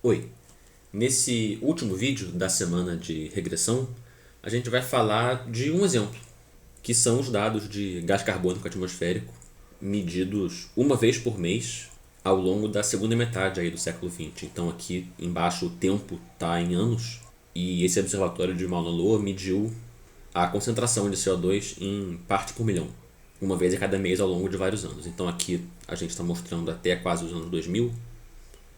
Oi, nesse último vídeo da semana de regressão, a gente vai falar de um exemplo, que são os dados de gás carbônico atmosférico medidos uma vez por mês ao longo da segunda metade aí do século XX. Então aqui embaixo o tempo está em anos e esse observatório de Mauna Loa mediu a concentração de CO2 em parte por milhão, uma vez a cada mês ao longo de vários anos. Então aqui a gente está mostrando até quase os anos 2000,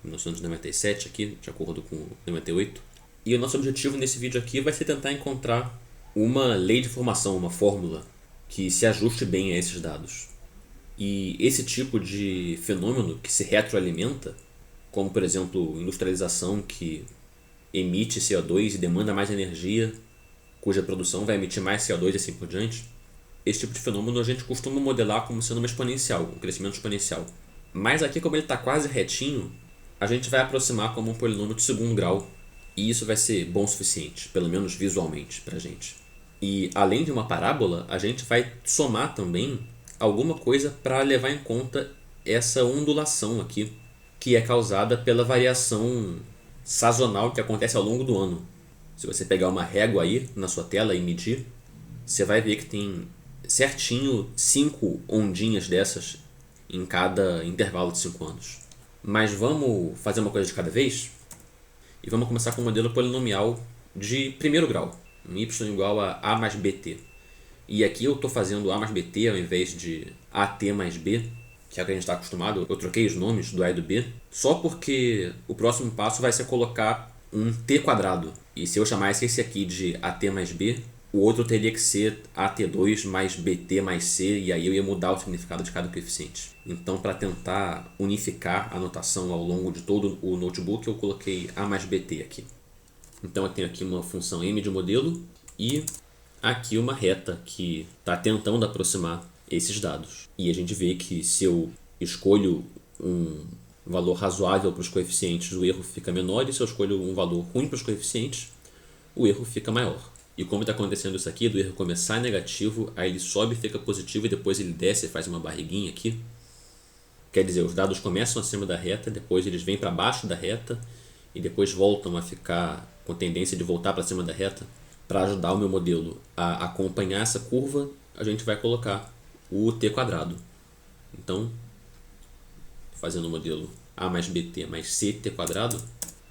1997 aqui, de acordo com 98. E o nosso objetivo nesse vídeo aqui vai ser tentar encontrar uma lei de formação, uma fórmula que se ajuste bem a esses dados. E esse tipo de fenômeno que se retroalimenta, como por exemplo industrialização que emite CO2 e demanda mais energia, cuja produção vai emitir mais CO2 e assim por diante, esse tipo de fenômeno a gente costuma modelar como sendo uma exponencial, um crescimento exponencial. Mas aqui, como ele está quase retinho, a gente vai aproximar como um polinômio de segundo grau, e isso vai ser bom o suficiente, pelo menos visualmente, para a gente. E além de uma parábola, a gente vai somar também alguma coisa para levar em conta essa ondulação aqui, que é causada pela variação sazonal que acontece ao longo do ano. Se você pegar uma régua aí na sua tela e medir, você vai ver que tem certinho 5 ondinhas dessas em cada intervalo de 5 anos. Mas vamos fazer uma coisa de cada vez? E vamos começar com um modelo polinomial de primeiro grau, um y igual a a mais bt. E aqui eu estou fazendo a mais bt ao invés de at mais b, que é o que a gente está acostumado. Eu troquei os nomes do a e do b, só porque o próximo passo vai ser colocar um t quadrado. E se eu chamasse esse aqui de at mais b, o outro teria que ser at2 mais bt mais c, e aí eu ia mudar o significado de cada coeficiente. Então, para tentar unificar a notação ao longo de todo o notebook, eu coloquei a mais bt aqui. Então, eu tenho aqui uma função m de modelo e aqui uma reta que está tentando aproximar esses dados. E a gente vê que se eu escolho um valor razoável para os coeficientes, o erro fica menor, e se eu escolho um valor ruim para os coeficientes, o erro fica maior. E como está acontecendo isso aqui, do erro começar negativo, aí ele sobe e fica positivo, e depois ele desce e faz uma barriguinha aqui. Quer dizer, os dados começam acima da reta, depois eles vêm para baixo da reta, e depois voltam a ficar com tendência de voltar para cima da reta. Para ajudar o meu modelo a acompanhar essa curva, a gente vai colocar o t quadrado. Então, fazendo o modelo a mais bt mais ct quadrado,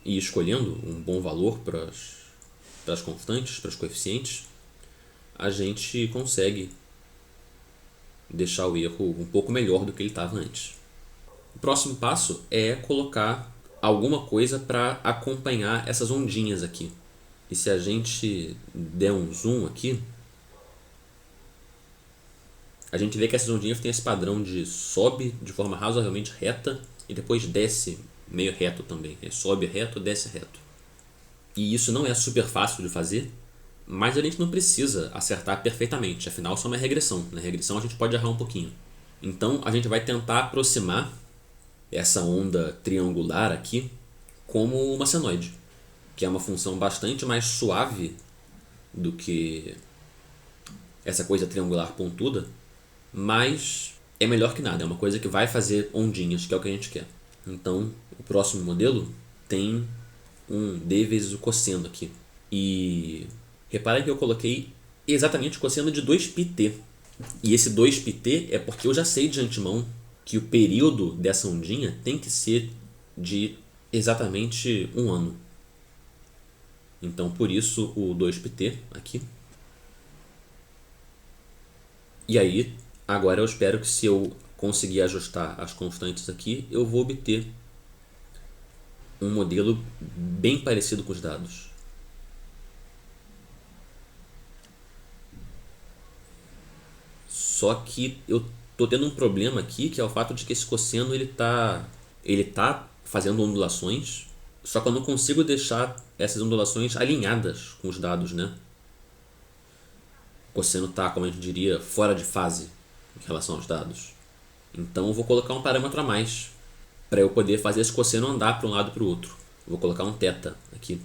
e escolhendo um bom valor para as constantes, para os coeficientes, a gente consegue deixar o erro um pouco melhor do que ele estava antes. O próximo passo é colocar alguma coisa para acompanhar essas ondinhas aqui. E se a gente der um zoom aqui, a gente vê que essas ondinhas têm esse padrão de sobe de forma razoavelmente reta e depois desce meio reto também. Sobe reto, desce reto. E isso não é super fácil de fazer, mas a gente não precisa acertar perfeitamente, afinal só uma regressão. Na regressão a gente pode errar um pouquinho. Então a gente vai tentar aproximar essa onda triangular aqui como uma senoide, que é uma função bastante mais suave do que essa coisa triangular pontuda, mas é melhor que nada, é uma coisa que vai fazer ondinhas, que é o que a gente quer. Então o próximo modelo tem um d vezes o cosseno aqui. E repara que eu coloquei exatamente o cosseno de 2πt. E esse 2πt é porque eu já sei de antemão que o período dessa ondinha tem que ser de exatamente um ano. Então, por isso, o 2πt aqui. E aí, agora eu espero que se eu conseguir ajustar as constantes aqui, eu vou obter um modelo bem parecido com os dados. Só que eu tô tendo um problema aqui, que é o fato de que esse cosseno ele tá fazendo ondulações, só que eu não consigo deixar essas ondulações alinhadas com os dados, né? O cosseno tá, como a gente diria, fora de fase em relação aos dados. Então eu vou colocar um parâmetro a mais para eu poder fazer esse cosseno andar para um lado e para o outro. Vou colocar um θ aqui.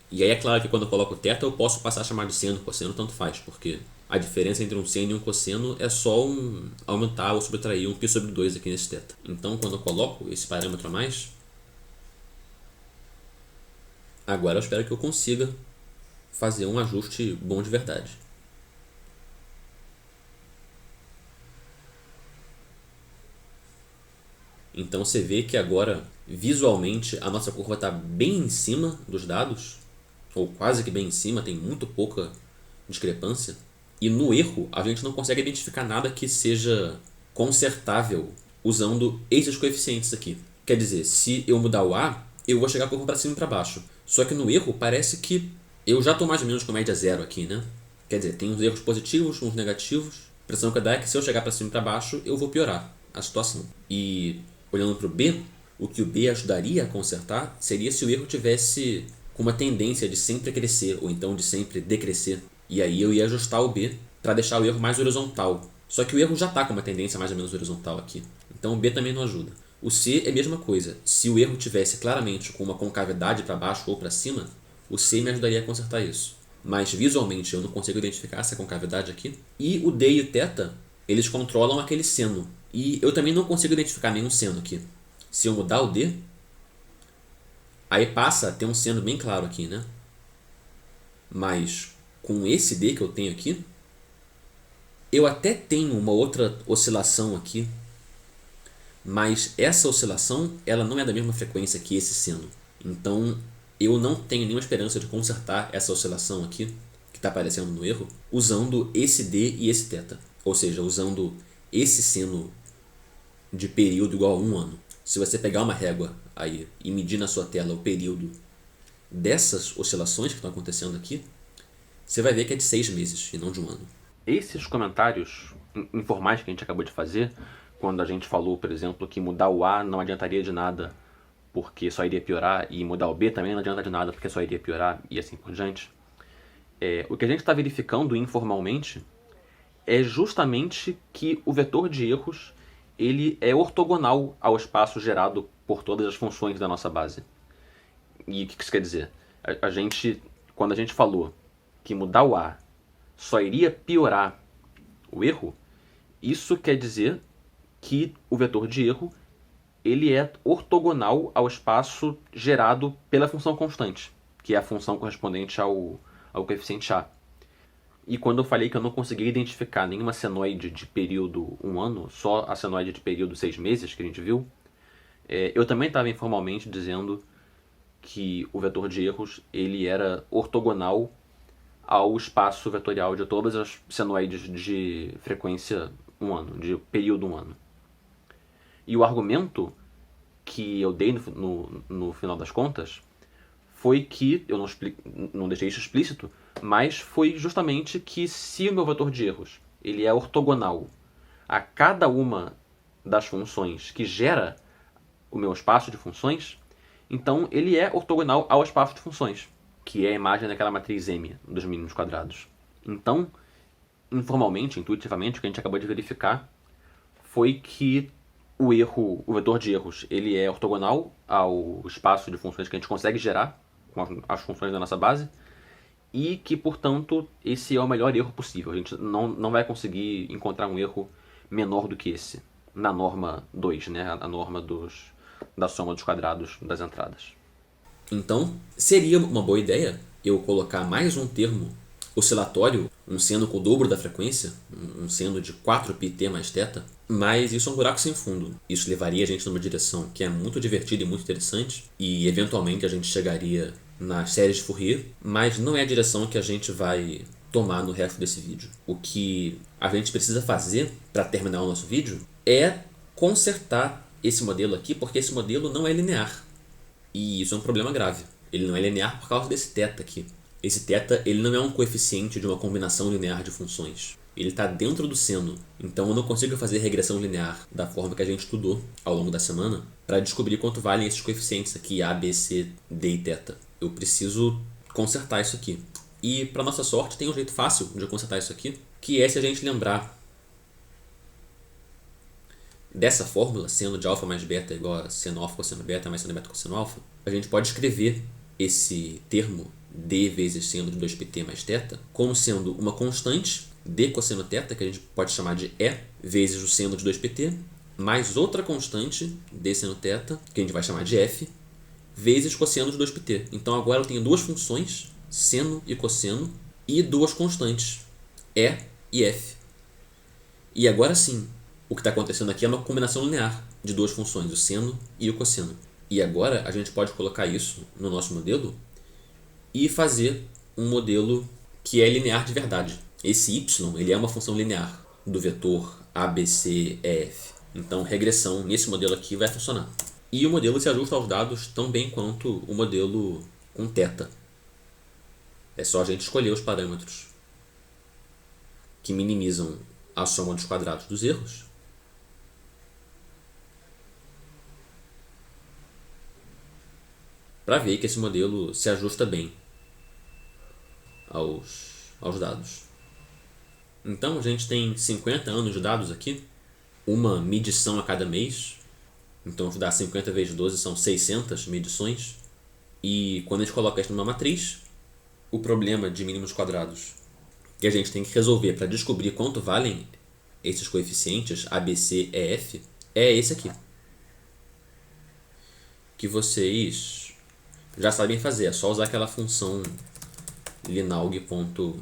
E aí é claro que quando eu coloco θ eu posso passar a chamar de seno, cosseno tanto faz, porque a diferença entre um seno e um cosseno é só aumentar ou subtrair um π sobre 2 aqui nesse θ. Então quando eu coloco esse parâmetro a mais, Agora eu espero que eu consiga fazer um ajuste bom de verdade. Então você vê que agora, visualmente, a nossa curva está bem em cima dos dados, ou quase que bem em cima, tem muito pouca discrepância. E no erro, a gente não consegue identificar nada que seja consertável usando esses coeficientes aqui. Quer dizer, se eu mudar o A, eu vou chegar a curva para cima e para baixo. Só que no erro, parece que eu já estou mais ou menos com média zero aqui, né? Quer dizer, tem uns erros positivos, uns negativos. A impressão que dá é que se eu chegar para cima e para baixo, eu vou piorar a situação. E olhando para o B, o que o B ajudaria a consertar seria se o erro tivesse com uma tendência de sempre crescer ou então de sempre decrescer. E aí eu ia ajustar o B para deixar o erro mais horizontal. Só que o erro já está com uma tendência mais ou menos horizontal aqui. Então o B também não ajuda. O C é a mesma coisa. Se o erro tivesse claramente com uma concavidade para baixo ou para cima, o C me ajudaria a consertar isso. Mas visualmente eu não consigo identificar essa concavidade aqui. E o D e o θ, eles controlam aquele seno. E eu também não consigo identificar nenhum seno aqui. Se eu mudar o D, aí passa a ter um seno bem claro aqui, né? Mas com esse D que eu tenho aqui, eu até tenho uma outra oscilação aqui, mas essa oscilação ela não é da mesma frequência que esse seno. Então eu não tenho nenhuma esperança de consertar essa oscilação aqui, que está aparecendo no erro, usando esse D e esse θ. Ou seja, usando esse seno de período igual a 1 ano. Se você pegar uma régua aí e medir na sua tela o período dessas oscilações que estão acontecendo aqui, você vai ver que é de 6 meses e não de 1 ano. Esses comentários informais que a gente acabou de fazer, quando a gente falou, por exemplo, que mudar o A não adiantaria de nada porque só iria piorar, e mudar o B também não adianta de nada porque só iria piorar, e assim por diante, o que a gente está verificando informalmente é justamente que o vetor de erros ele é ortogonal ao espaço gerado por todas as funções da nossa base. E o que isso quer dizer? Quando a gente falou que mudar o A só iria piorar o erro, isso quer dizer que o vetor de erro ele é ortogonal ao espaço gerado pela função constante, que é a função correspondente ao coeficiente A. E quando eu falei que eu não conseguia identificar nenhuma senoide de período 1 ano, só a senoide de período 6 meses que a gente viu, eu também estava informalmente dizendo que o vetor de erros ele era ortogonal ao espaço vetorial de todas as senoides de frequência 1 ano, de período 1 ano. E o argumento que eu dei no final das contas foi que, eu não deixei isso explícito, mas foi justamente que se o meu vetor de erros ele é ortogonal a cada uma das funções que gera o meu espaço de funções, então ele é ortogonal ao espaço de funções, que é a imagem daquela matriz M dos mínimos quadrados. Então, informalmente, intuitivamente, o que a gente acabou de verificar foi que o vetor de erros ele é ortogonal ao espaço de funções que a gente consegue gerar com as funções da nossa base, e que, portanto, esse é o melhor erro possível. A gente não vai conseguir encontrar um erro menor do que esse, na norma 2, né? A norma da soma dos quadrados das entradas. Então, seria uma boa ideia eu colocar mais um termo oscilatório, um seno com o dobro da frequência, um seno de 4πt mais θ, mas isso é um buraco sem fundo. Isso levaria a gente numa direção que é muito divertida e muito interessante, e eventualmente a gente chegaria nas séries de Fourier, mas não é a direção que a gente vai tomar no resto desse vídeo. O que a gente precisa fazer para terminar o nosso vídeo é consertar esse modelo aqui, porque esse modelo não é linear. E isso é um problema grave. Ele não é linear por causa desse θ aqui. Esse θ ele não é um coeficiente de uma combinação linear de funções. Ele está dentro do seno. Então eu não consigo fazer regressão linear da forma que a gente estudou ao longo da semana para descobrir quanto valem esses coeficientes aqui, A, B, C, D e θ. Eu preciso consertar isso aqui. E, para nossa sorte, tem um jeito fácil de consertar isso aqui, que é se a gente lembrar dessa fórmula, seno de alfa mais beta igual a seno alfa cosseno beta mais seno beta cosseno alfa, a gente pode escrever esse termo d vezes seno de 2πt mais θ como sendo uma constante d cosseno θ, que a gente pode chamar de E, vezes o seno de 2πt, mais outra constante d seno θ, que a gente vai chamar de F, vezes cosseno de 2πt. Então agora eu tenho duas funções, seno e cosseno, e duas constantes, E e F. E agora sim, o que está acontecendo aqui é uma combinação linear de duas funções, o seno e o cosseno. E agora a gente pode colocar isso no nosso modelo e fazer um modelo que é linear de verdade. Esse y ele é uma função linear do vetor ABCEF. Então regressão nesse modelo aqui vai funcionar. E o modelo se ajusta aos dados tão bem quanto o modelo com θ. É só a gente escolher os parâmetros que minimizam a soma dos quadrados dos erros para ver que esse modelo se ajusta bem aos dados. Então a gente tem 50 anos de dados aqui, uma medição a cada mês. Então dá 50 vezes 12 são 600 medições. E quando a gente coloca isso numa matriz, o problema de mínimos quadrados que a gente tem que resolver para descobrir quanto valem esses coeficientes A, B, C, E, F é esse aqui, que vocês já sabem fazer. É só usar aquela função linaug.lstsq.